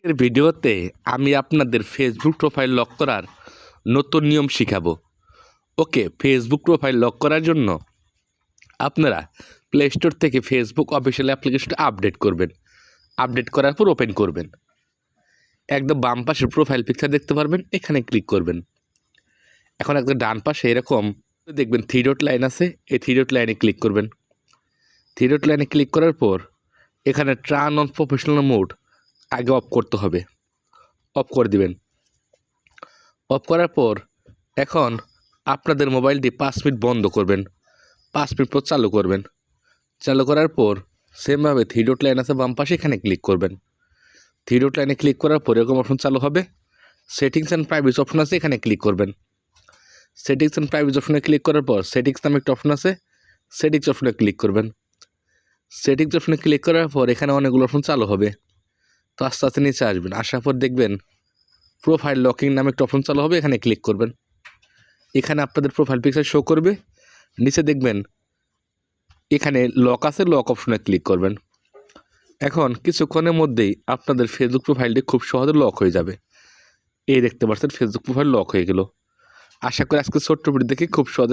এর ভিডিওতে আমি আপনাদের ফেসবুক প্রোফাইল লক করার নতুন নিয়ম শিখাবো। ওকে, ফেসবুক প্রোফাইল লক করার জন্য আপনারা প্লে স্টোর থেকে ফেসবুক অফিসিয়াল অ্যাপ্লিকেশনটা আপডেট করবেন। আপডেট করার পর ওপেন করবেন। একদম বাম পাশের প্রোফাইল পিকচার দেখতে পারবেন, এখানে ক্লিক করবেন। এখন একদম ডান পাশে এরকম দেখবেন থ্রি ডট লাইন আছে, এই থ্রি ডট লাইনে ক্লিক করবেন। থ্রি ডট লাইনে ক্লিক করার পর এখানে টার্ন অন প্রফেশনাল মোড আগে অফ করতে হবে, অফ করে দিবেন। অফ করার পর এখন আপনাদের মোবাইলটি 5 মিনিট বন্ধ করবেন, 5 মিনিট পর চালু করবেন। চালু করার পর সেমভাবে থ্রি ডট লাইন আছে বাম পাশে, এখানে ক্লিক করবেন। থ্রি ডট লাইনে ক্লিক করার পর এরকম অপশন চালু হবে। সেটিংস অ্যান্ড প্রাইভেসি অপশন আছে, এখানে ক্লিক করবেন। সেটিংস অ্যান্ড প্রাইভেসি অপশনে ক্লিক করার পর সেটিংস নামে একটা অপশন আছে, সেটিংস অপশনে ক্লিক করবেন। সেটিংস অপশনে ক্লিক করার পর এখানে অনেকগুলো অপশন চালু হবে। তো আস্তে আস্তে নিচে আসবেন, আসার পর দেখবেন প্রোফাইল লকিং নামে একটা অপশন চালু হবে, এখানে ক্লিক করবেন। এখানে আপনাদের প্রোফাইল পিকচার শো করবে। নিচে দেখবেন এখানে লক আছে, লক অপশনে ক্লিক করবেন। এখন কিছুক্ষণের মধ্যেই আপনাদের ফেসবুক প্রোফাইলটি খুব সহজে লক হয়ে যাবে। এই দেখতে পাচ্ছেন ফেসবুক প্রোফাইল লক হয়ে গেল। আশা করি আজকে ছোট্ট ভিডিও দেখে খুব সহজে